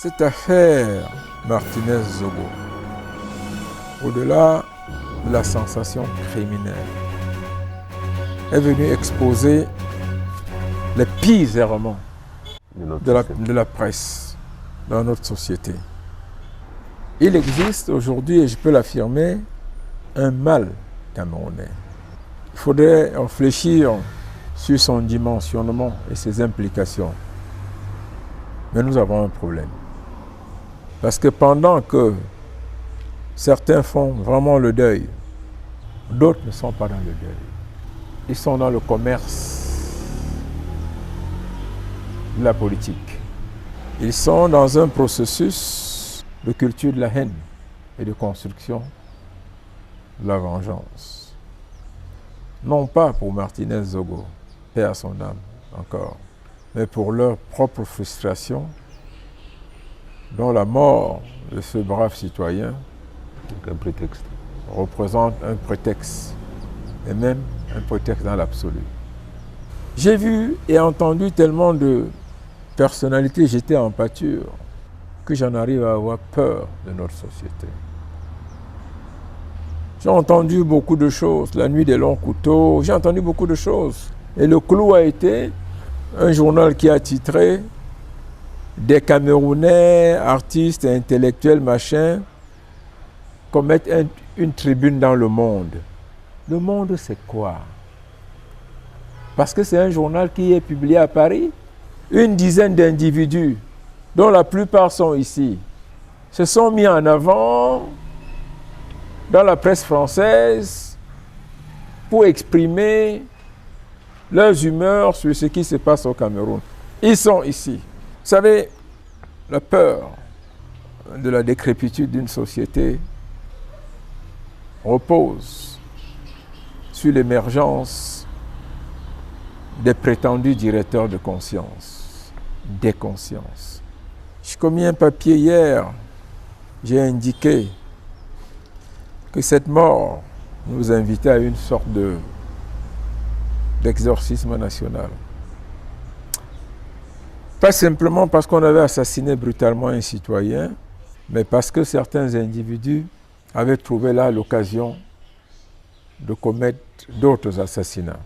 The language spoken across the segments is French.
Cette affaire Martinez-Zogo, au-delà de la sensation criminelle, est venue exposer les pires errements de la presse dans notre société. Il existe aujourd'hui, et je peux l'affirmer, un mal camerounais. Il faudrait réfléchir sur son dimensionnement et ses implications. Mais nous avons un problème. Parce que pendant que certains font vraiment le deuil, d'autres ne sont pas dans le deuil. Ils sont dans le commerce de la politique. Ils sont dans un processus de culture de la haine et de construction de la vengeance. Non pas pour Martinez-Zogo, paix à son âme encore, mais pour leur propre frustration, dont la mort de ce brave citoyen représente un prétexte, et même un prétexte dans l'absolu. J'ai vu et entendu tellement de personnalités, j'étais en pâture, que j'en arrive à avoir peur de notre société. J'ai entendu beaucoup de choses, la nuit des longs couteaux, j'ai entendu beaucoup de choses. Et le clou a été un journal qui a titré « Des Camerounais, artistes, intellectuels, machin, commettent une tribune dans le monde ». Le monde, c'est quoi? Parce que c'est un journal qui est publié à Paris. Une dizaine d'individus, dont la plupart sont ici, se sont mis en avant dans la presse française pour exprimer leurs humeurs sur ce qui se passe au Cameroun. Ils sont ici. Vous savez, la peur de la décrépitude d'une société repose sur l'émergence des prétendus directeurs de conscience, des consciences. J'ai commis un papier hier, j'ai indiqué que cette mort nous invitait à une sorte d'exorcisme national. Pas simplement parce qu'on avait assassiné brutalement un citoyen, mais parce que certains individus avaient trouvé là l'occasion de commettre d'autres assassinats.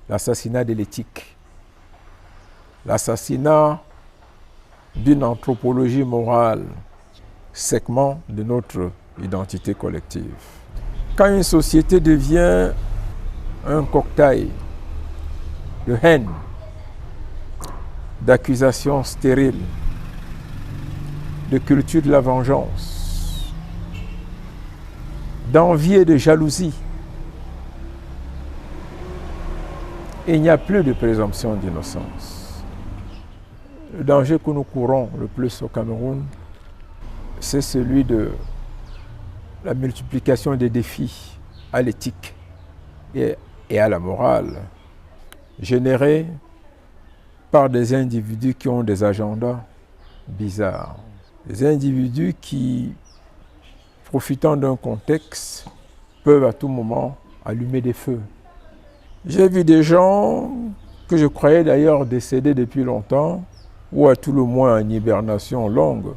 L'assassinat de l'éthique, l'assassinat d'une anthropologie morale, segment de notre identité collective. Quand une société devient un cocktail de haine, d'accusations stériles, de culture de la vengeance, d'envie et de jalousie, il n'y a plus de présomption d'innocence. Le danger que nous courons le plus au Cameroun, c'est celui de la multiplication des défis à l'éthique et à la morale, générés par des individus qui ont des agendas bizarres. Des individus qui, profitant d'un contexte, peuvent à tout moment allumer des feux. J'ai vu des gens que je croyais d'ailleurs décédés depuis longtemps, ou à tout le moins en hibernation longue,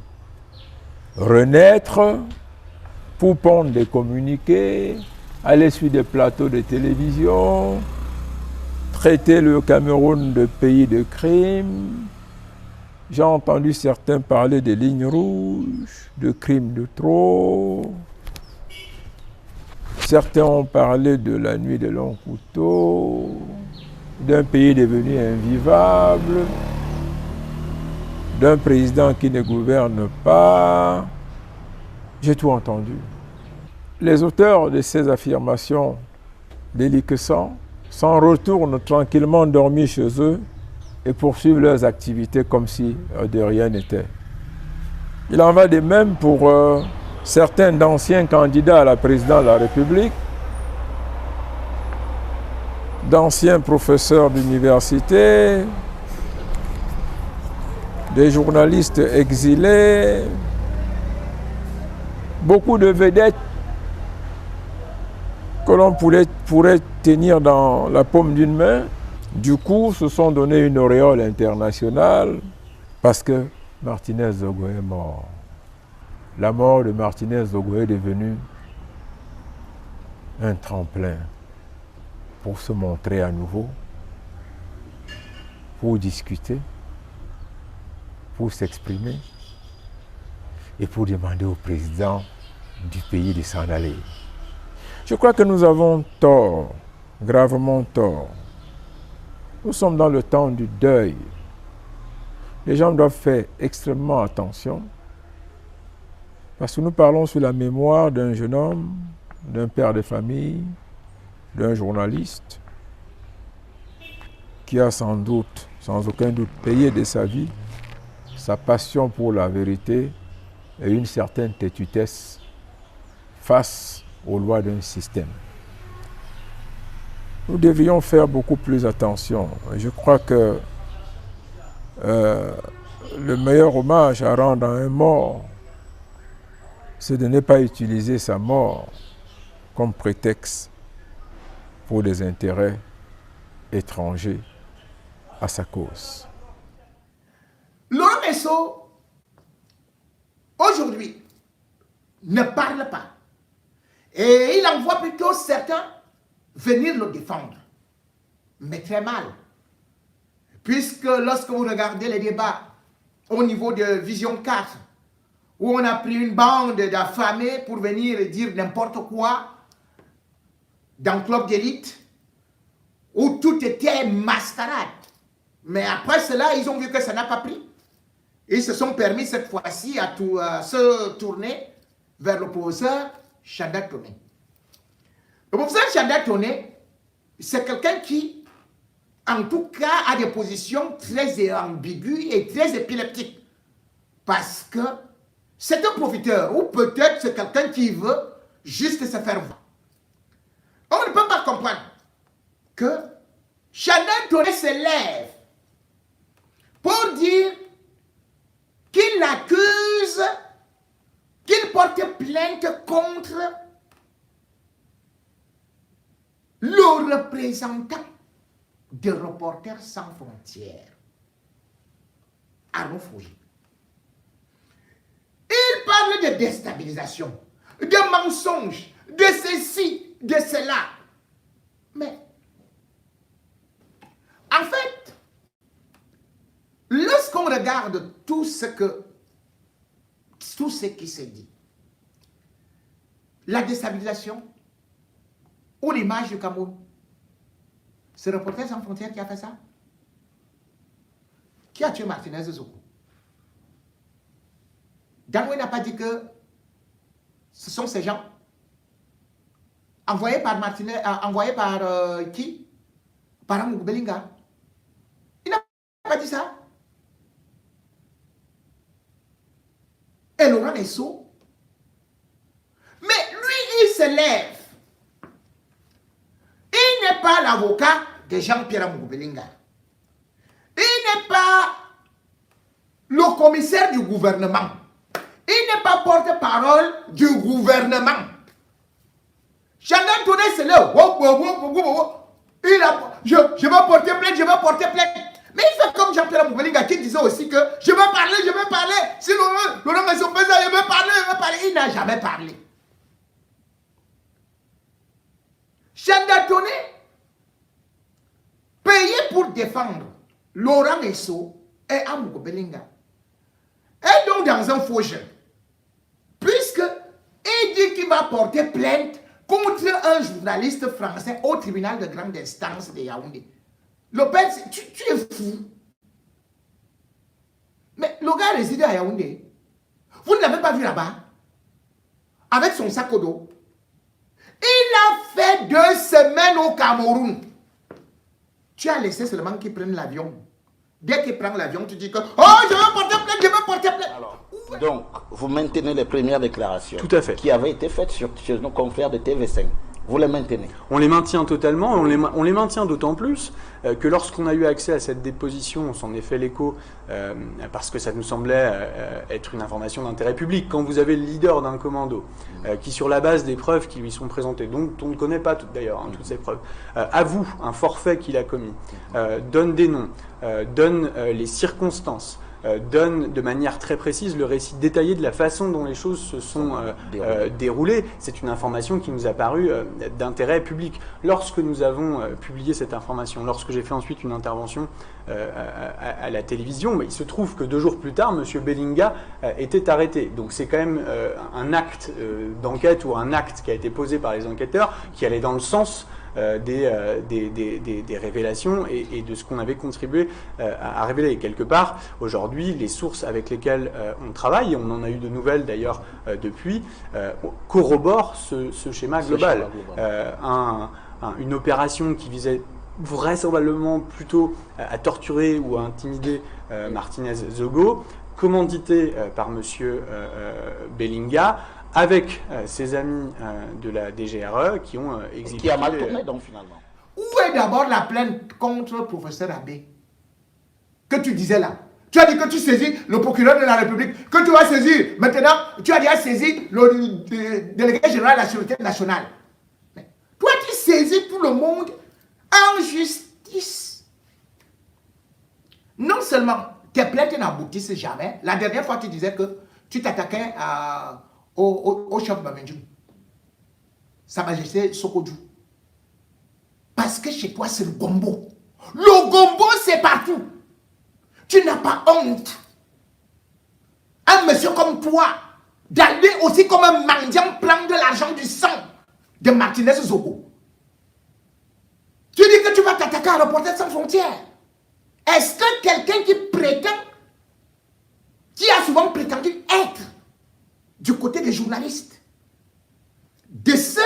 renaître pour pondre des communiqués, aller sur des plateaux de télévision, traiter le Cameroun de pays de crime. J'ai entendu certains parler des lignes rouges, de crimes de trop. Certains ont parlé de la nuit des longs couteaux, d'un pays devenu invivable, d'un président qui ne gouverne pas. J'ai tout entendu. Les auteurs de ces affirmations déliquescentes s'en retournent tranquillement dormir chez eux et poursuivent leurs activités comme si de rien n'était. Il en va de même pour certains d'anciens candidats à la présidence de la République, d'anciens professeurs d'université, des journalistes exilés, beaucoup de vedettes que l'on pourrait tenir dans la paume d'une main, du coup se sont donné une auréole internationale parce que Martinez Zogo est mort. La mort de Martinez Zogo est devenue un tremplin pour se montrer à nouveau, pour discuter, pour s'exprimer et pour demander au président du pays de s'en aller. Je crois que nous avons tort, gravement tort. Nous sommes dans le temps du deuil. Les gens doivent faire extrêmement attention parce que nous parlons sur la mémoire d'un jeune homme, d'un père de famille, d'un journaliste qui a sans doute, sans aucun doute, payé de sa vie sa passion pour la vérité et une certaine têtudesse face aux lois d'un système. Nous devrions faire beaucoup plus attention. Je crois que le meilleur hommage à rendre à un mort, c'est de ne pas utiliser sa mort comme prétexte pour des intérêts étrangers à sa cause. Laurent Messo, aujourd'hui, ne parle pas. Et il envoie plutôt certains venir le défendre. Mais très mal. Puisque lorsque vous regardez les débats au niveau de Vision 4, où on a pris une bande d'affamés pour venir dire n'importe quoi dans le club d'élite, où tout était mascarade. Mais après cela, ils ont vu que ça n'a pas pris. Ils se sont permis cette fois-ci à se tourner vers le professeur Chanda Toné. Le professeur Chanda Toné, c'est quelqu'un qui, en tout cas, a des positions très ambiguës et très épileptiques. Parce que c'est un profiteur, ou peut-être c'est quelqu'un qui veut juste se faire voir. On ne peut pas comprendre que Chanda Toné se lève pour dire qu'il accuse, qu'il porte plainte contre le représentant de Reporters sans frontières, Arnaud Fougi. Il parle de déstabilisation, de mensonges, de ceci, de cela. Mais, en fait, lorsqu'on regarde tout ce qui se dit, la déstabilisation ou l'image du Cameroun, c'est Reporters sans frontières qui a fait ça. Qui a tué Martinez Zogo? Danoué n'a pas dit que ce sont ces gens envoyés par Martinez, envoyés par qui? Par Amouk Belinga. Il n'a pas dit ça. Et Laurent Messo, mais lui, il se lève. Il n'est pas l'avocat de Jean-Pierre Amouk Belinga. Il n'est pas le commissaire du gouvernement. Il n'est pas porte-parole du gouvernement. Chanda Toné se lève. Je vais porter plainte, je vais porter plainte. Mais il fait comme Jean-Pierre Amouk Belinga qui disait aussi que je vais parler. Si Laurent Messo fait ça, je vais parler. Il n'a jamais parlé. Chanda Toné, payé pour défendre Laurent Messo et Amouk Belinga, est donc dans un faux jeu. Puisque il dit qu'il va porter plainte contre un journaliste français au tribunal de grande instance de Yaoundé. Le père, tu es fou. Mais le gars réside à Yaoundé. Vous ne l'avez pas vu là-bas? Avec son sac au dos. Il a fait 2 semaines au Cameroun. Tu as laissé seulement qu'il prenne l'avion. Dès qu'il prend l'avion, tu dis que « Oh, je vais porter plainte, je vais porter plainte !» Alors, donc, vous maintenez les premières déclarations Tout à fait. Qui avaient été faites chez nos confrères de TV5. Vous les maintenez? On les maintient totalement, on les maintient d'autant plus que lorsqu'on a eu accès à cette déposition, on s'en est fait l'écho parce que ça nous semblait être une information d'intérêt public. Quand vous avez le leader d'un commando qui, sur la base des preuves qui lui sont présentées, dont on ne connaît pas d'ailleurs toutes ces preuves, avoue un forfait qu'il a commis, donne des noms, donne les circonstances, donne de manière très précise le récit détaillé de la façon dont les choses se sont déroulées. C'est une information qui nous a paru d'intérêt public. Lorsque nous avons publié cette information, lorsque j'ai fait ensuite une intervention à la télévision, il se trouve que 2 jours plus tard, M. Bellinga était arrêté. Donc c'est quand même un acte d'enquête ou un acte qui a été posé par les enquêteurs qui allait dans le sens des révélations et de ce qu'on avait contribué à révéler. Quelque part, aujourd'hui, les sources avec lesquelles on travaille, et on en a eu de nouvelles d'ailleurs depuis, corroborent ce schéma global. Une opération qui visait vraisemblablement plutôt à torturer ou à intimider Martinez Zogo, commandité par M. Bellinga, avec ses amis de la DGRE qui ont exécuté... Qui a mal tourné donc finalement. Où est d'abord la plainte contre le professeur Abbé que tu disais là? Tu as dit que tu saisis le procureur de la République, que tu vas saisir. Maintenant, tu as déjà saisi le délégué général de la Sécurité nationale. Mais toi, tu saisis tout le monde en justice. Non seulement tes plaintes n'aboutissent jamais. La dernière fois, tu disais que tu t'attaquais au chef Bamendjou, Sa Majesté Sokodjou. Parce que chez toi, c'est le gombo. Le gombo, c'est partout. Tu n'as pas honte. Un monsieur comme toi, d'aller aussi comme un mendiant prendre de l'argent du sang de Martinez Zogo. Tu dis que tu vas t'attaquer à Reporters sans frontières. Est-ce que quelqu'un qui prétend, qui a souvent prétendu être du côté des journalistes, de ceux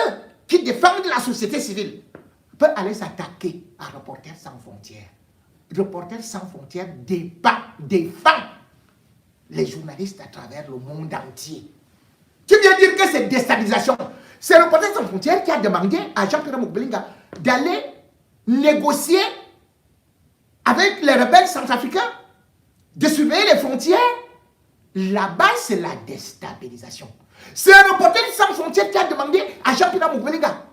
qui défendent la société civile, peut aller s'attaquer à Reporters sans frontières? Reporters sans frontières défend les journalistes à travers le monde entier. Tu viens dire que c'est déstabilisation. C'est Reporters sans frontières qui a demandé à Jean-Pierre Mokbelinga d'aller négocier avec les rebelles centrafricains, de surveiller les frontières. Là-bas, c'est la déstabilisation. C'est Reporters sans frontières qui a demandé à Jean-Pierre Mokbelinga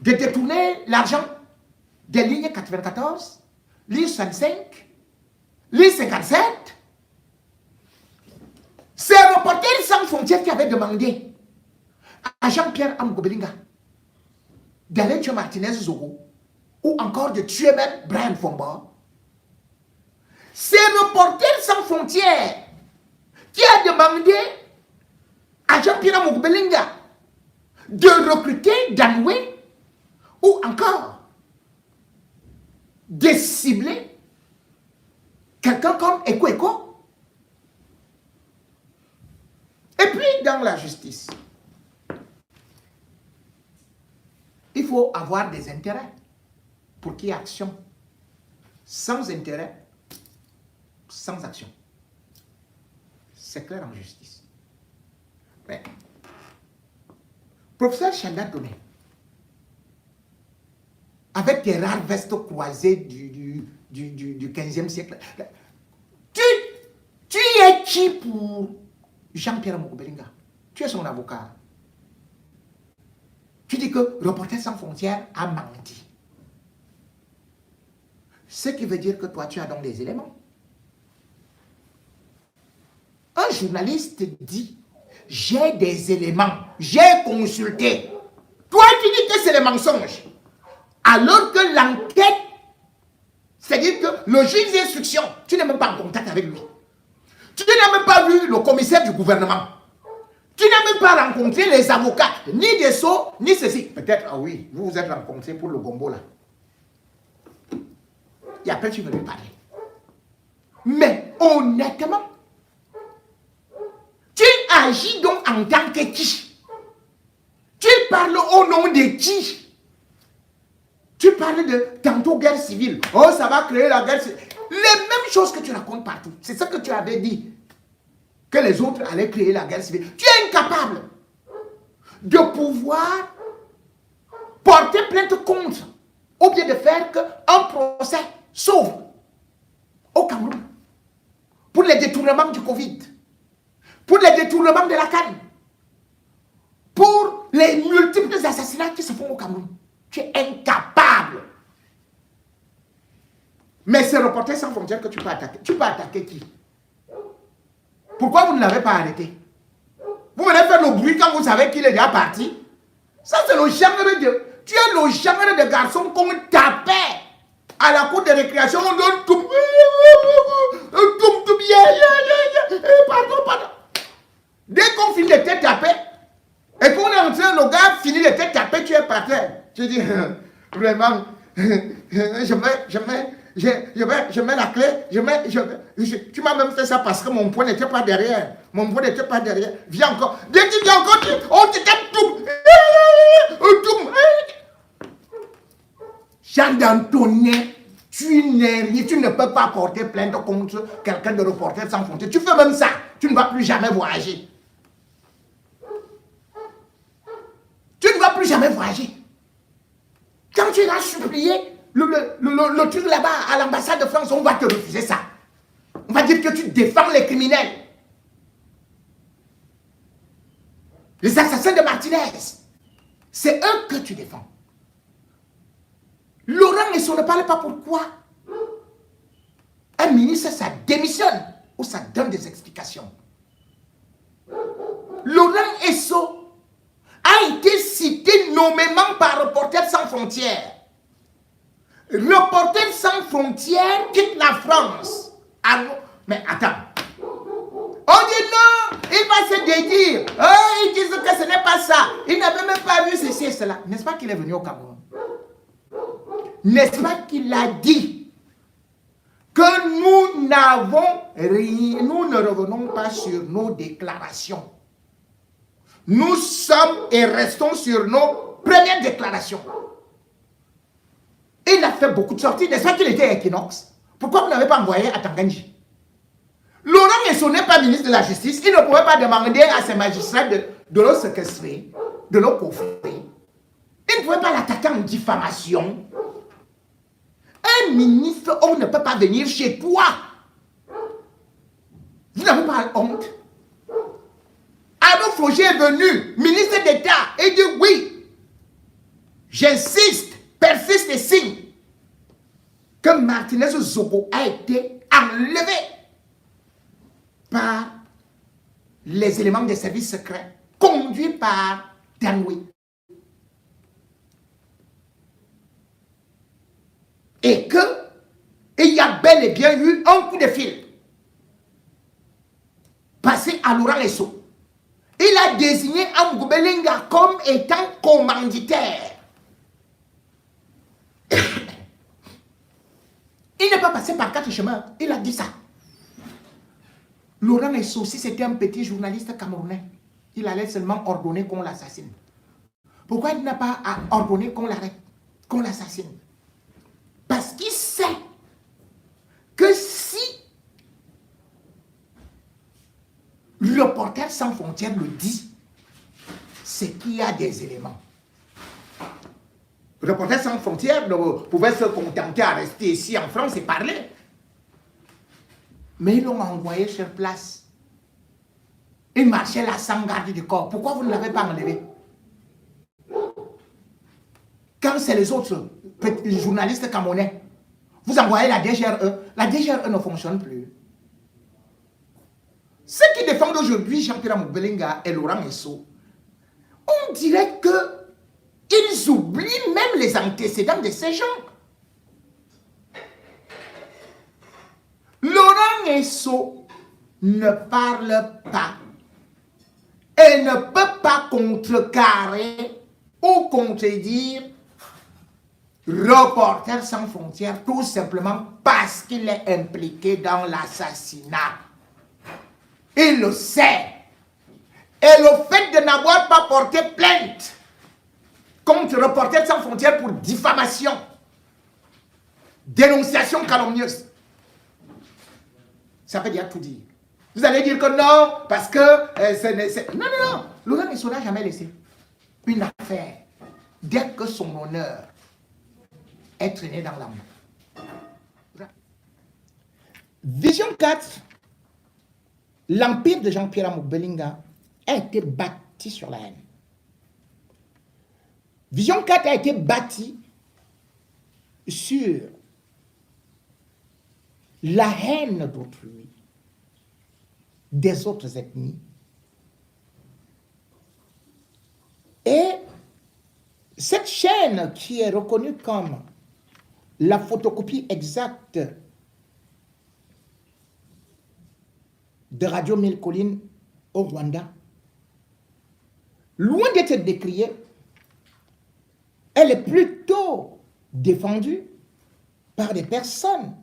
de détourner l'argent des lignes 94, ligne 65, ligne 57. C'est Reporters sans frontières qui avait demandé à Jean-Pierre Mokbelinga d'aller tuer Martinez Zogo ou encore de tuer même Brian Fomba. C'est Reporters sans frontières qui a demandé à Jean-Pierre Mokbelinga de recruter Danoué ou encore de cibler quelqu'un comme Eko Eko. Et puis dans la justice, il faut avoir des intérêts pour qu'il y ait action. Sans intérêt, sans action. C'est clair en justice. Mais, professeur Chanda Doné, avec tes rares vestes croisées du 15e siècle, tu es qui pour Jean-Pierre Mokbelinga? Tu es son avocat. Tu dis que Reporters sans frontières a menti. Ce qui veut dire que toi, tu as donc des éléments. Un journaliste dit, j'ai des éléments, j'ai consulté. Toi, tu dis que c'est des mensonges. Alors que l'enquête, c'est-à-dire que le juge d'instruction, tu n'es même pas en contact avec lui. Tu n'as même pas vu le commissaire du gouvernement. Tu n'as même pas rencontré les avocats, ni des sceaux, ni ceci. Peut-être, ah oui, vous vous êtes rencontrés pour le gombo là. Et après, tu veux lui parler. Mais honnêtement, tu agis donc en tant que qui? Tu parles au nom de qui? Tu parles de tantôt guerre civile. Oh, ça va créer la guerre civile. Les mêmes choses que tu racontes partout. C'est ça que tu avais dit. Que les autres allaient créer la guerre civile. Tu es incapable de pouvoir porter plainte contre ou bien de faire qu'un procès s'ouvre au Cameroun pour les détournements du Covid, pour les détournements de la canne, pour les multiples assassinats qui se font au Cameroun. Tu es incapable. Mais c'est Reporters sans frontières que tu peux attaquer. Tu peux attaquer qui? Pourquoi vous ne l'avez pas arrêté? Vous venez faire le bruit quand vous savez qu'il est déjà parti. Ça, c'est le genre de... Tu es le genre de garçon qu'on tapait à la cour de récréation. On donne tout. Pardon. Dès qu'on finit de te taper, et qu'on est en train, le gars finit de te taper, tu es par terre. Tu dis, vraiment, je mets la clé, tu m'as même fait ça parce que mon poing n'était pas derrière. Viens encore. Dès que tu viens encore, on te tape tout. Jean d'Antonin, tu ne peux pas porter plainte contre quelqu'un de Reporters sans frontières. Tu fais même ça, tu ne vas plus jamais voyager. Quand tu iras supplier le truc là-bas à l'ambassade de France, on va te refuser ça. On va dire que tu défends les criminels. Les assassins de Martinez. C'est eux que tu défends. Laurent Esso ne parle pas pourquoi. Un ministre, ça démissionne ou ça donne des explications. Laurent Esso a été cité nommément par Reporters sans frontières. Reporters sans frontières quitte la France. Alors, mais attends. On dit non, il va se dédire. Oh, ils disent que ce n'est pas ça. Il n'avait même pas vu ceci et cela. N'est-ce pas qu'il est venu au Cameroun? N'est-ce pas qu'il a dit que nous n'avons rien, nous ne revenons pas sur nos déclarations. Nous sommes et restons sur nos premières déclarations. Il a fait beaucoup de sorties. N'est-ce pas qu'il était à Equinox? Pourquoi vous n'avez pas envoyé à Tanganji? Laurent Esso n'est pas ministre de la Justice. Il ne pouvait pas demander à ses magistrats de le séquestrer, de le coffrer. Il ne pouvait pas l'attaquer en diffamation. Un ministre, on ne peut pas venir chez toi. Vous n'avez pas honte? Arnaud Froger est venu, ministre d'État, et dit oui, j'insiste, persiste et signe que Martinez Zogo a été enlevé par les éléments des services secrets, conduits par Tanwi. Et qu'il y a bel et bien eu un coup de fil passé à Laurent Esso. Il a désigné Amgou Belinga comme étant commanditaire. Il n'est pas passé par 4 chemins. Il a dit ça. Laurent Esso, si c'était un petit journaliste camerounais, il allait seulement ordonner qu'on l'assassine. Pourquoi il n'a pas ordonné qu'on l'arrête, qu'on l'assassine? Parce qu'il sait que si Reporters sans frontières le dit, c'est qu'il y a des éléments. Reporters sans frontières pouvaient se contenter à rester ici en France et parler. Mais ils l'ont envoyé sur place. Il marchait là sans garde du corps. Pourquoi vous ne l'avez pas enlevé? Quand c'est les autres journalistes camerounais, vous envoyez la DGRE. La DGRE ne fonctionne plus. Ceux qui défendent aujourd'hui Jean-Pierre Moubelinga et Laurent Esso, on dirait qu'ils oublient même les antécédents de ces gens. Laurent Esso ne parle pas et ne peut pas contrecarrer ou contredire Reporters sans frontières tout simplement parce qu'il est impliqué dans l'assassinat. Il le sait. Et le fait de n'avoir pas porté plainte contre Reporters sans frontières pour diffamation, dénonciation calomnieuse, ça veut dire tout dire. Vous allez dire que non, parce que... Non. Laurent Esso n'a jamais laissé une affaire dès que son honneur est traîné dans la main. Vision 4, l'empire de Jean-Pierre Moubelinga a été bâti sur la haine. Vision 4 a été bâti sur la haine d'autrui, des autres ethnies. Et cette chaîne qui est reconnue comme la photocopie exacte de Radio Mille Collines au Rwanda, loin d'être décriée, elle est plutôt défendue par des personnes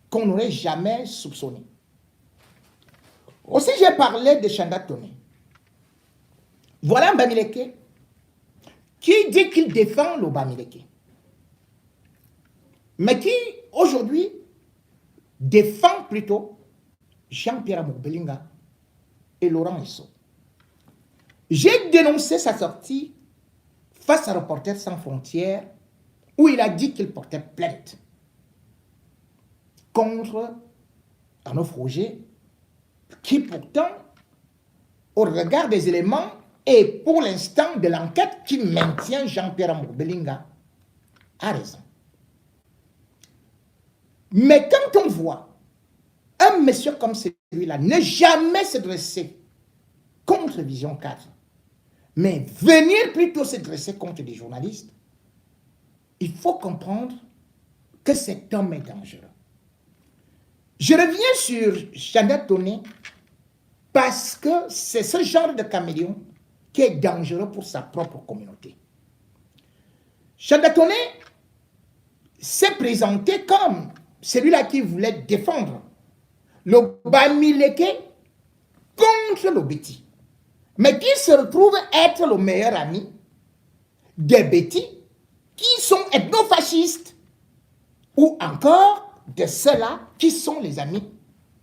qu'on n'aurait jamais soupçonnées. Aussi, j'ai parlé de Chanda Toné. Voilà un Bamileke qui dit qu'il défend le Bamileke, mais qui, aujourd'hui, défend plutôt Jean-Pierre Amour-Belinga et Laurent Esso. J'ai dénoncé sa sortie face à Reporters sans frontières, où il a dit qu'il portait plainte contre Arnaud Froger, qui pourtant, au regard des éléments et pour l'instant de l'enquête qui maintient Jean-Pierre Amour-Belinga, a raison. Mais quand on voit un monsieur comme celui-là ne jamais se dresser contre Vision 4, mais venir plutôt se dresser contre des journalistes, il faut comprendre que cet homme est dangereux. Je reviens sur Chanda Toné parce que c'est ce genre de caméléon qui est dangereux pour sa propre communauté. Chanda Toné s'est présenté comme celui-là qui voulait défendre le Bamileke contre le Béti, mais qui se retrouve être le meilleur ami des Béti qui sont ethnofascistes, ou encore de ceux-là qui sont les amis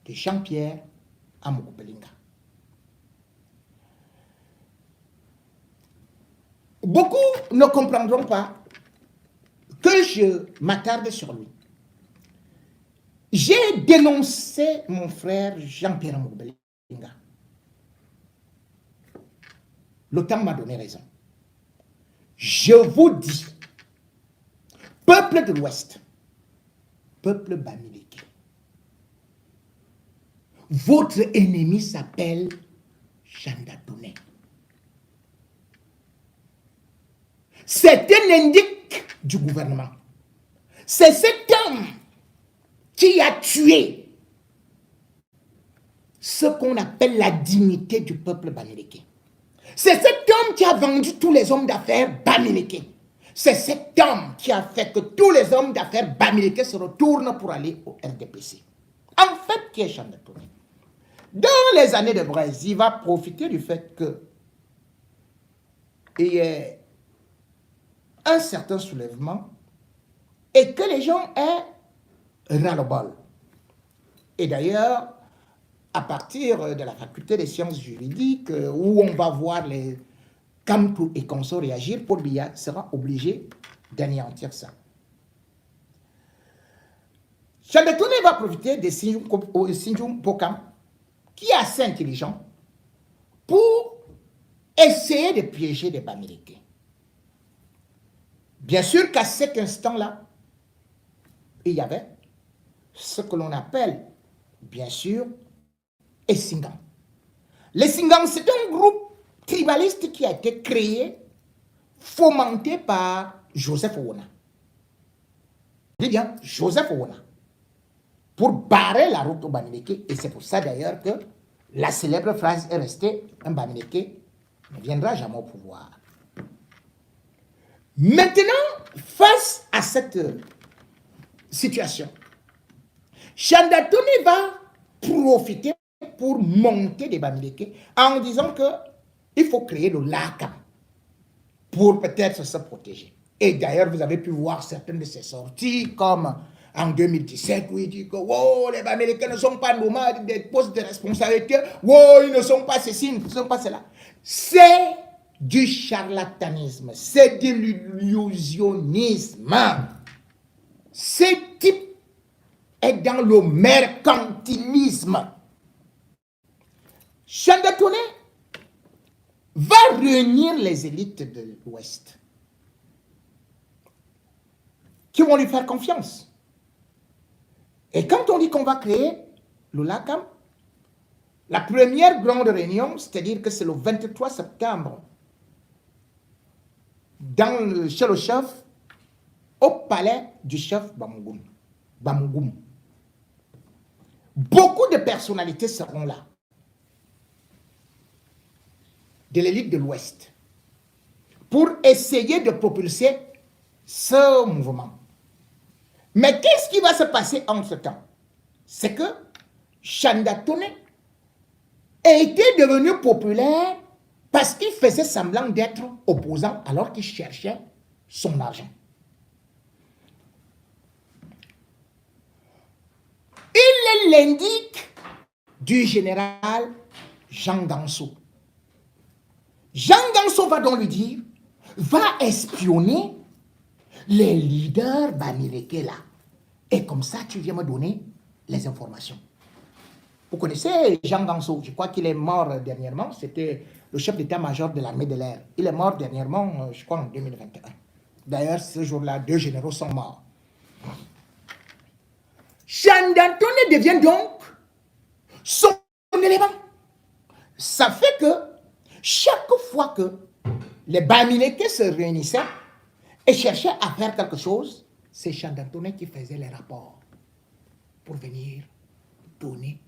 de Jean-Pierre Amour-Belinga. Beaucoup ne comprendront pas que je m'attarde sur lui. J'ai dénoncé mon frère Jean-Pierre Amour-Belinga. Le temps m'a donné raison. Je vous dis, peuple de l'Ouest, peuple Bamileke, votre ennemi s'appelle Chanda Toné. C'est un indique du gouvernement. C'est cet homme qui a tué ce qu'on appelle la dignité du peuple Bamileke. C'est cet homme qui a vendu tous les hommes d'affaires Bamileke. C'est cet homme qui a fait que tous les hommes d'affaires Bamileke se retournent pour aller au RDPC. En fait, qui est Chanda Toné? Dans les années de braise, il va profiter du fait que il y ait un certain soulèvement et que les gens aient ras-le-bol. Et d'ailleurs, à partir de la faculté des sciences juridiques, où on va voir les Kamtou et consorts réagir, Paul Biya sera obligé d'anéantir ça. Chanda Toné va profiter de Sinjoum Pokam, qui est assez intelligent, pour essayer de piéger les Bamileke. Bien sûr qu'à cet instant-là, il y avait ce que l'on appelle, bien sûr, les Singans. Les Singans, c'est un groupe tribaliste qui a été créé, fomenté par Joseph Owona. Je dis bien Joseph Owona, pour barrer la route au Bamileke. Et c'est pour ça d'ailleurs que la célèbre phrase est restée: un Bamileke ne viendra jamais au pouvoir. Maintenant, face à cette situation, Chanda Toné va profiter pour monter des Bamileke en disant qu'il faut créer le LACAM pour peut-être se protéger. Et d'ailleurs, vous avez pu voir certaines de ses sorties, comme en 2017, où il dit que oh, les Bamileke ne sont pas nomades des postes de responsabilité, oh, ils ne sont pas ceci, ils ne sont pas cela. C'est du charlatanisme, c'est de l'illusionnisme. Ce type est dans le mercantilisme. Chanda Toné va réunir les élites de l'Ouest qui vont lui faire confiance. Et quand on dit qu'on va créer le LACAM, la première grande réunion, c'est-à-dire que c'est le 23 septembre, chez le chef, au palais du chef Bamougoum. Beaucoup de personnalités seront là, de l'élite de l'Ouest, pour essayer de propulser ce mouvement. Mais qu'est-ce qui va se passer entre-temps? C'est que Chanda Toné était devenu populaire parce qu'il faisait semblant d'être opposant alors qu'il cherchait son argent. Il est l'indique du général Jean Ganso. Jean Ganso va donc lui dire, va espionner les leaders bamileke là. Et comme ça, tu viens me donner les informations. Vous connaissez Jean Ganso, je crois qu'il est mort dernièrement, c'était le chef d'état-major de l'armée de l'air. Il est mort dernièrement, je crois en 2021. D'ailleurs, ce jour-là, 2 généraux sont morts. Chanda Toné devient donc son élément. Ça fait que chaque fois que les Bamileke se réunissaient et cherchaient à faire quelque chose, c'est Chanda Toné qui faisait les rapports pour venir donner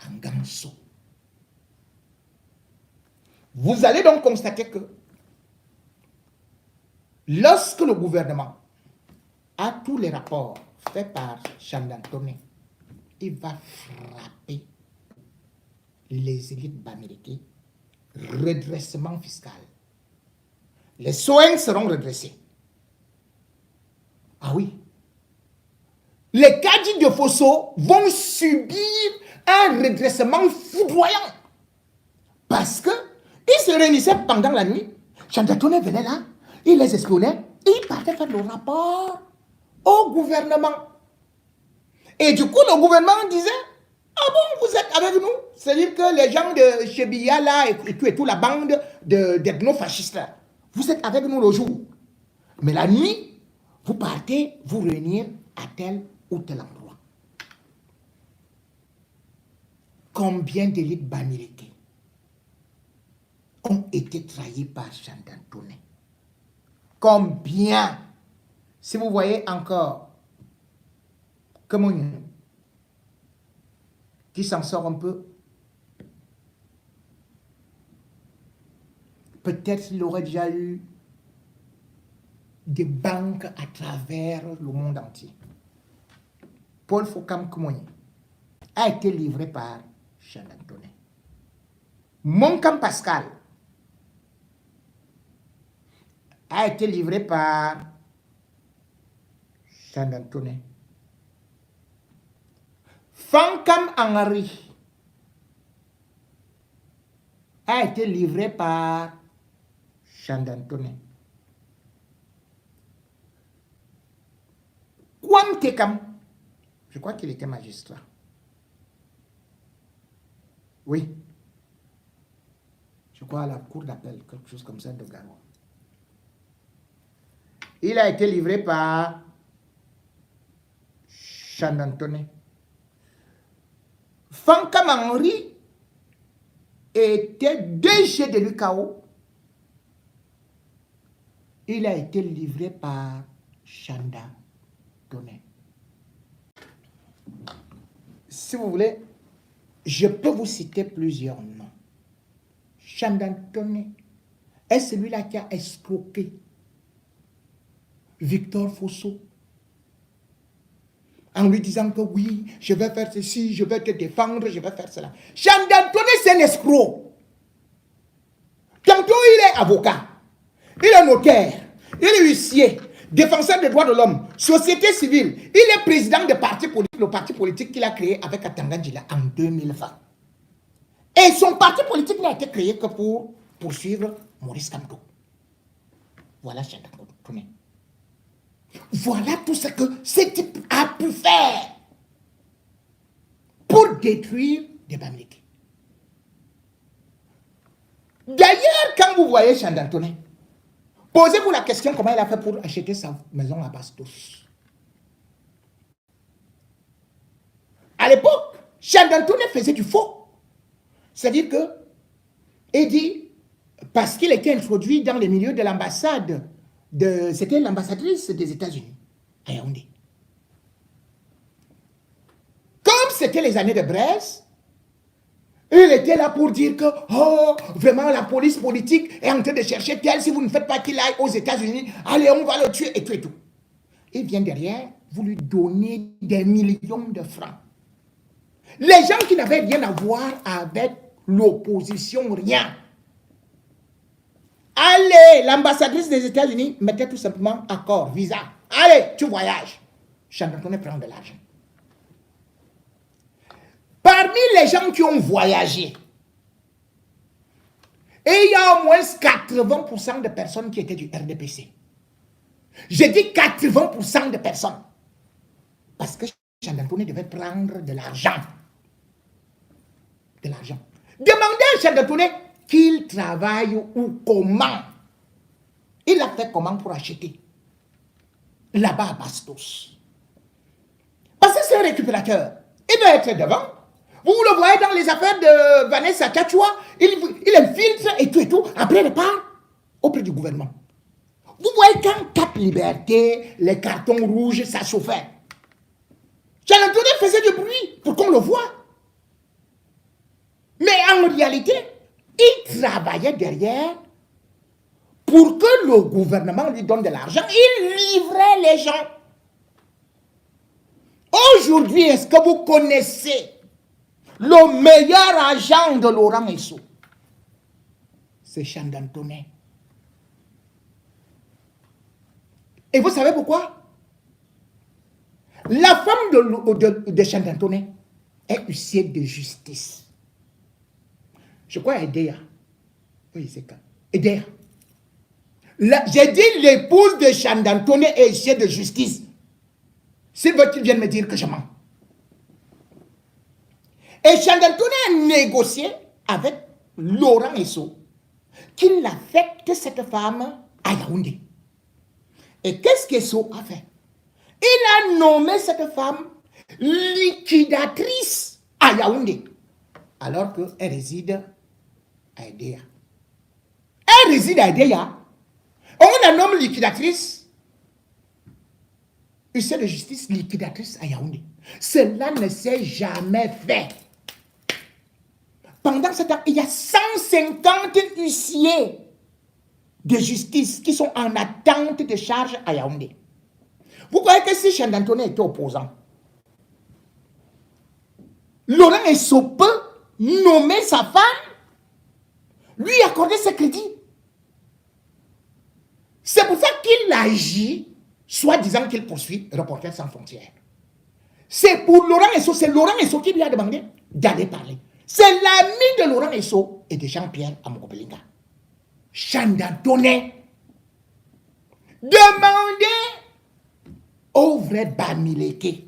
à Ganso. Vous allez donc constater que lorsque le gouvernement a tous les rapports faits par Chanda Toné, il va frapper les élites bamileke, redressement fiscal. Les soins seront redressés. Ah oui. Les cadis de Fosso vont subir un redressement foudroyant. Parce que ils se réunissaient pendant la nuit. Chanda Toné venait là, il les espionnait, il partait faire le rapport au gouvernement. Et du coup, le gouvernement disait, ah bon, vous êtes avec nous? C'est-à-dire que les gens de Chebiya là et tout la bande d'ethno-fascistes là, vous êtes avec nous le jour. Mais la nuit, vous partez vous réunir à tel ou tel endroit. Combien d'élites bamileke ont été trahis par Chanda Toné? Combien? Si vous voyez encore Kemoun qui s'en sort un peu, peut-être il aurait déjà eu des banques à travers le monde entier. Paul Fokam Kemoun a été livré par Chanda Toné. Moncam Pascal a été livré par Chanda Toné. Fankam Henry a été livré par Chanda Toné. Kwam Tekam, je crois qu'il était magistrat. Oui. Je crois à la cour d'appel, quelque chose comme ça de Garo. Il a été livré par Chanda Toné. Fankam Henry était DG de l'UKO. Il a été livré par Chanda Toné. Si vous voulez, je peux vous citer plusieurs noms. Chanda Toné est celui-là qui a escroqué Victor Fosso en lui disant que oui, je vais faire ceci, je vais te défendre, je vais faire cela. Chanda Toné, c'est un escroc. Tantôt, il est avocat, il est notaire, il est huissier, défenseur des droits de l'homme, société civile. Il est président de parti politique, le parti politique qu'il a créé avec Atanga Djila en 2020. Et son parti politique n'a été créé que pour poursuivre Maurice Kamto. Voilà Chanda Toné. Voilà tout ce que ce type a pu faire pour détruire des Bamileke. D'ailleurs, quand vous voyez Chanda Toné, posez-vous la question comment il a fait pour acheter sa maison à Bastos. À l'époque, Chandantone faisait du faux. C'est-à-dire que, il dit, parce qu'il était introduit dans les milieux de l'ambassade, c'était l'ambassadrice des États-Unis à Yaoundé. Comme c'était les années de Brest, il était là pour dire que, oh, vraiment, la police politique est en train de chercher tel, si vous ne faites pas qu'il aille aux États-Unis, allez, on va le tuer et tout et tout. Il vient derrière, vous lui donnez des millions de francs. Les gens qui n'avaient rien à voir avec l'opposition, rien. Allez, l'ambassadrice des États-Unis mettait tout simplement accord, visa. Allez, tu voyages. Chandantone prend de l'argent. Parmi les gens qui ont voyagé, et il y a au moins 80% de personnes qui étaient du RDPC. J'ai dit 80% de personnes. Parce que Chandantone devait prendre de l'argent. De l'argent. Demandez à Chandantone qu'il travaille ou comment. Il a fait comment pour acheter? Là-bas à Bastos. Parce que c'est un récupérateur. Il doit être devant. Vous le voyez dans les affaires de Vanessa Tchatchoua, il infiltre et tout. Après, il part auprès du gouvernement. Vous voyez quand Cap Liberté, les cartons rouges, ça chauffait. Chandantone faisait du bruit pour qu'on le voie. Mais en réalité, il travaillait derrière pour que le gouvernement lui donne de l'argent. Il livrait les gens. Aujourd'hui, est-ce que vous connaissez le meilleur agent de Laurent Esso? C'est Chandantone. Et vous savez pourquoi? La femme de Chandantone est huissier de justice. Je crois à Edea. Oui, c'est quand Edea. J'ai dit l'épouse de Chandantone est huissier de justice. S'il veut qu'il vienne me dire que je mens. Et Chandantone a négocié avec Laurent Esso qu'il affecte cette femme à Yaoundé. Et qu'est-ce qu'Esso a fait? Il a nommé cette femme liquidatrice à Yaoundé, alors qu'elle réside à Edea. Elle réside à Edea. On la nomme liquidatrice. Huissier de justice liquidatrice à Yaoundé. Cela ne s'est jamais fait. Pendant ce temps, il y a 150 huissiers de justice qui sont en attente de charge à Yaoundé. Vous croyez que si Chandantone était opposant, Laurent Esso peut nommer sa femme, lui accorder ses crédits? C'est pour ça qu'il agit, soi-disant qu'il poursuit Reporters sans frontières. C'est pour Laurent Esso, c'est Laurent Esso qui lui a demandé d'aller parler. C'est l'ami de Laurent Esso et de Jean-Pierre Amokobelinga. Chandantone demandait au vrai Bamileke.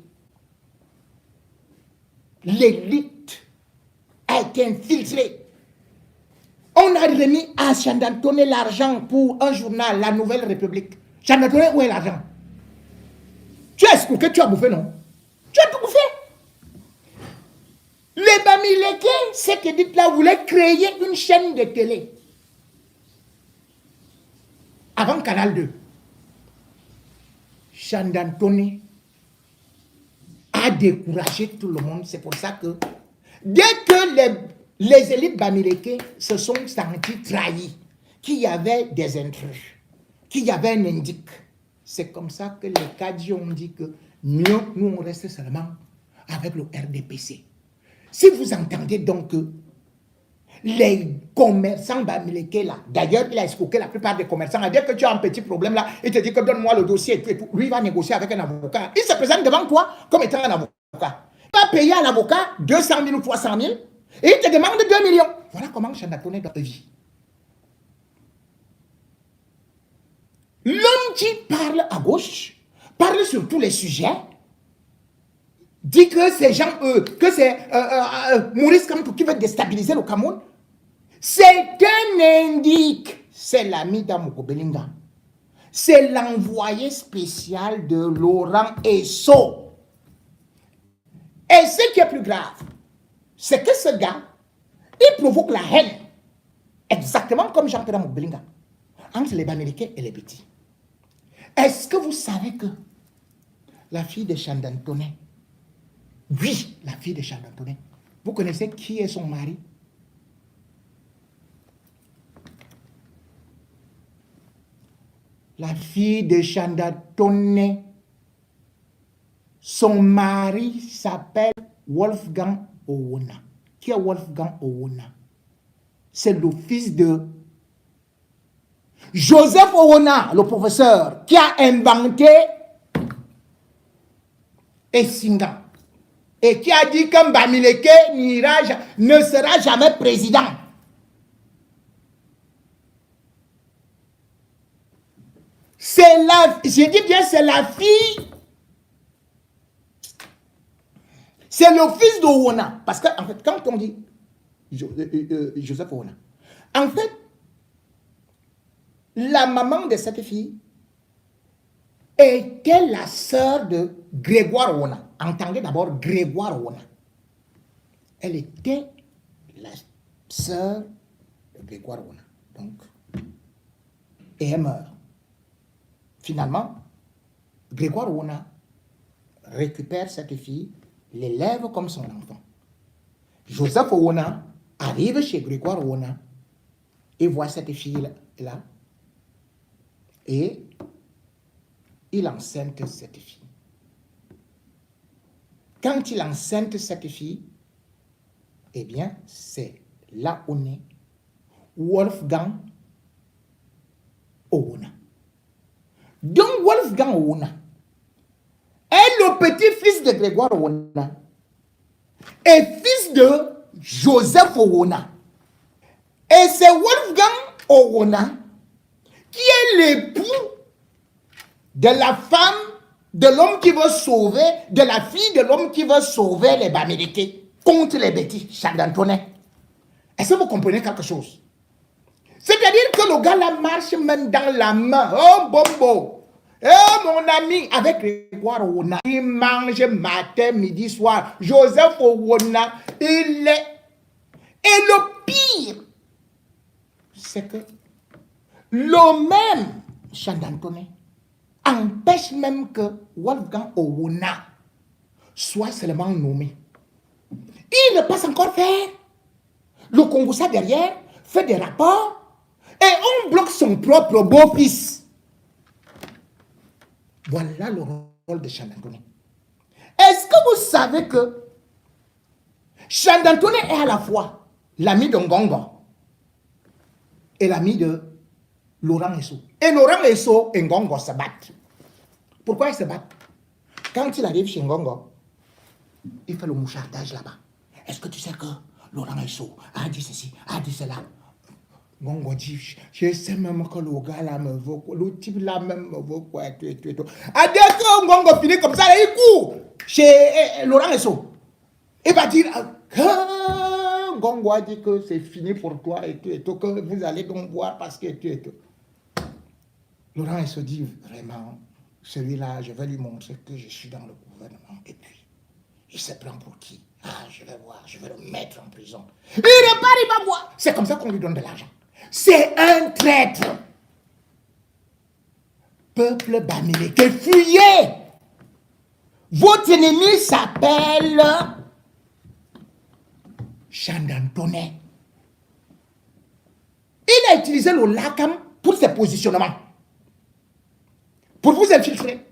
L'élite a été infiltrée. On a remis à Chandantone l'argent pour un journal, La Nouvelle République. Chandantone, où est l'argent? Tu as escroqué, tu as bouffé, non? Tu as tout bouffé. Les Bamileke, cette élite-là voulait créer une chaîne de télé. Avant Canal 2. Chandantone a découragé tout le monde. C'est pour ça que dès que les élites Bamileke se sont sentis trahis, qu'il y avait des intrus, qu'il y avait un indique, c'est comme ça que les cadres ont dit que mieux, nous on reste seulement avec le RDPC. Si vous entendez donc que les commerçants Bamileke là, d'ailleurs il a escroqué la plupart des commerçants, dès que tu as un petit problème là, il te dit que donne-moi le dossier et tout, lui il va négocier avec un avocat. Il se présente devant toi comme étant un avocat. Il va payer à l'avocat 200 000 ou 300 000 et il te demande 2 millions. Voilà comment Chandantone vit. L'homme qui parle à gauche, parle sur tous les sujets, dit que c'est Maurice Kamto qui veut déstabiliser le Cameroun. C'est un indique. C'est l'ami d'Amokobelinga. C'est l'envoyé spécial de Laurent Esso. Et ce qui est plus grave, c'est que ce gars, il provoque la haine, exactement comme Jean-Pierre Moukbelinga, entre les Bamileke et les petits. Est-ce que vous savez que la fille de Chandantoné, oui, la fille de Chandantoné, vous connaissez qui est son mari? La fille de Chandantoné, son mari s'appelle Wolfgang Owona. Qui est Wolfgang Owona? C'est le fils de Joseph Owona, le professeur, qui a inventé Essinga et qui a dit que Bamileke ne sera jamais président. Je dis bien, c'est la fille, c'est le fils d'Owona. Parce que, en fait, quand on dit Joseph Owona, en fait, la maman de cette fille était la sœur de Grégoire Owona. Entendez d'abord Grégoire Owona. Elle était la sœur de Grégoire Owona. Donc, et elle meurt. Finalement, Grégoire Owona récupère cette fille, l'élève comme son enfant. Joseph Owona arrive chez Grégoire Owona et voit cette fille-là et il enceinte cette fille. Quand il enceinte cette fille, eh bien, c'est là où naît Wolfgang Owona. Donc, Wolfgang Owona est le petit-fils de Grégoire Owona et fils de Joseph Owona. Et c'est Wolfgang Owona qui est l'époux de la femme de l'homme qui veut sauver, de la fille de l'homme qui veut sauver les Bamileke contre les bêtis, Chandantoné. Est-ce que vous comprenez quelque chose? C'est-à-dire que le gars là marche même dans la main. Oh, Bombo! Oh, mon ami, avec Grégoire Owona, il mange matin, midi, soir. Joseph Owona, il est... Et le pire, c'est que le même Chandantoné empêche même que Wolfgang Owona soit seulement nommé. Il ne passe encore faire. Le Congossa derrière fait des rapports et on bloque son propre beau-fils. Voilà le rôle de Chandantoné. Est-ce que vous savez que Chandantoné est à la fois l'ami de Ngongo et l'ami de Laurent Esso. Et Laurent Esso et Ngongo se battent. Pourquoi ils se battent? Quand il arrive chez Ngongo, il fait le mouchardage là-bas. Est-ce que tu sais que Laurent Esso a dit ceci, a dit cela? Ngongo dit, je sais même que le gars là me veut, le type là même me veut quoi, tout. À dès que Ngongo finit comme ça, il court chez Laurent Esso. Il va dire que Ngongo a dit que c'est fini pour toi et tout, que vous allez donc voir parce que tout. Laurent Esso dit, vraiment, celui-là, je vais lui montrer que je suis dans le gouvernement. Et puis, il se prend pour qui? Ah, je vais voir, je vais le mettre en prison. Il repart, il va voir. C'est comme ça qu'on lui donne de l'argent. C'est un traître. Peuple Bamileke, fuyez. Votre ennemi s'appelle Chandantoné. Il a utilisé le LACAM pour ses positionnements. Pour vous infiltrer.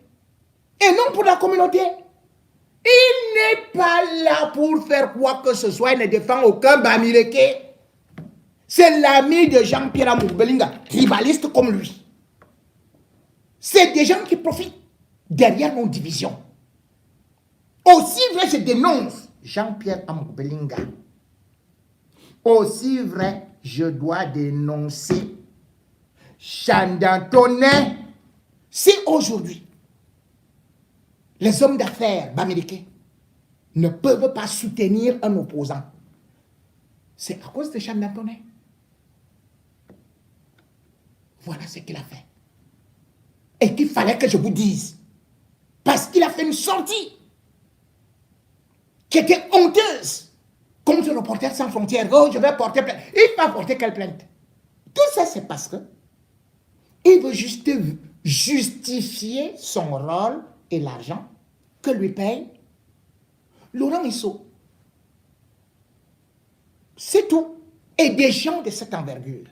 Et non pour la communauté. Il n'est pas là pour faire quoi que ce soit. Il ne défend aucun Bamileke. C'est l'ami de Jean-Pierre Moukbelinga, tribaliste comme lui. C'est des gens qui profitent derrière nos divisions. Aussi vrai, je dénonce Jean-Pierre Moukbelinga. Aussi vrai, je dois dénoncer Chandantoné. Si aujourd'hui, les hommes d'affaires bamileke ne peuvent pas soutenir un opposant, c'est à cause de Chandantoné. Voilà ce qu'il a fait. Et qu'il fallait que je vous dise. Parce qu'il a fait une sortie qui était honteuse contre Reporters sans frontières. Oh, je vais porter plainte. Il va porter quelle plainte? Tout ça, c'est parce que il veut juste justifier son rôle et l'argent que lui paye Laurent Esso. C'est tout. Et des gens de cette envergure,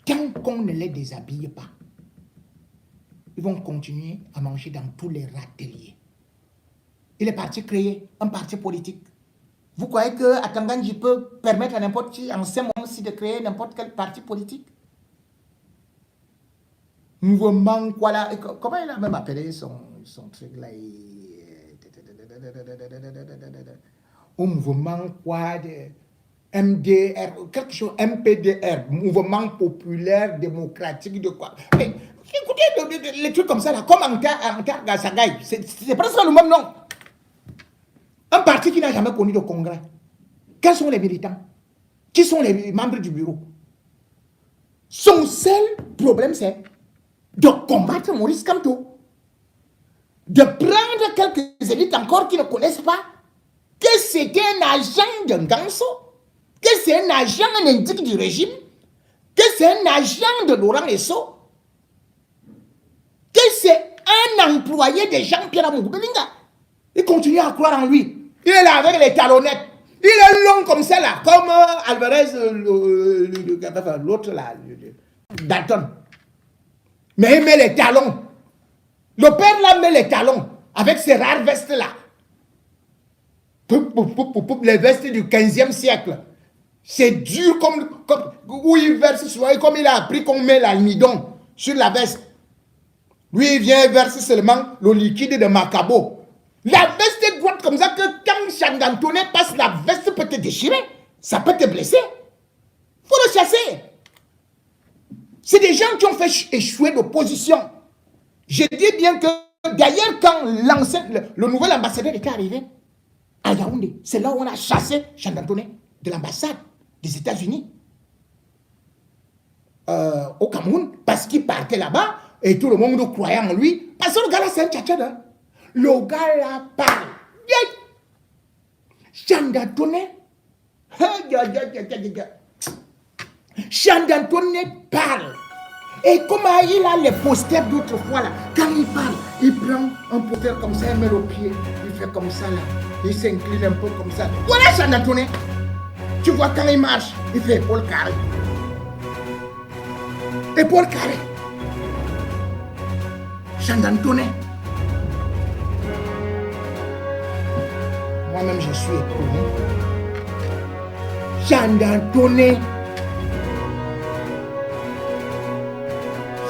tant qu'on ne les déshabille pas, ils vont continuer à manger dans tous les râteliers. Il est parti créer un parti politique. Vous croyez qu'à Tanganji peut permettre à n'importe qui en ce moment-ci de créer n'importe quel parti politique? Mouvement, quoi là? Comment il a même appelé son truc là? Au mouvement quoi de MDR, quelque chose, MPDR, Mouvement Populaire Démocratique de quoi? Mais, écoutez, les trucs comme ça là, comme Ankar Gassagaï, c'est presque le même nom. Un parti qui n'a jamais connu de congrès. Quels sont les militants? Qui sont les membres du bureau? Son seul problème, c'est de combattre Maurice Kamto. De prendre quelques élites encore qui ne connaissent pas que c'était un agent de Ganso, que c'est un agent indique du régime, que c'est un agent de Laurent Esso, que c'est un employé de Jean-Pierre Moubelinga. Il continue à croire en lui. Il est là avec les talonnettes. Il est long comme ça là, comme Alvarez, l'autre là, Dalton. Mais il met les talons. Le père là met les talons avec ces rares vestes là. Les vestes du 15e siècle. C'est dur comme où il verse souvent, comme il a appris qu'on met l'almidon sur la veste. Lui, il vient verser seulement le liquide de Macabo. La veste est droite comme ça que quand Chandantoné passe, la veste peut te déchirer. Ça peut te blesser. Il faut le chasser. C'est des gens qui ont fait échouer l'opposition. Je dis bien que, d'ailleurs, quand le nouvel ambassadeur était arrivé à Yaoundé, c'est là où on a chassé Chandantoné de l'ambassade des États-Unis au Cameroun, parce qu'il partait là-bas et tout le monde croyait en lui. Parce que le gars là, c'est un tchatchad. Hein? Le gars là parle. Chandantoné. Chandantoné parle. Et comment il a les posters d'autres fois là, quand il parle, il prend un poster comme ça, il met le pied, il fait comme ça là, il s'incline un peu comme ça. Voilà Chandantoné. Tu vois quand il marche, il fait épaule carrée. Épaule carrée. Chandantoné. Moi-même je suis étonné. Chandantoné.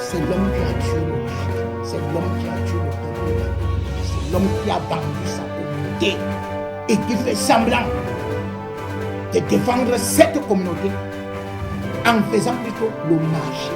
C'est l'homme qui a tué le régime. C'est l'homme qui a tué le peuple. C'est l'homme qui a vendu sa communauté et qui fait semblant de défendre cette communauté en faisant plutôt le marché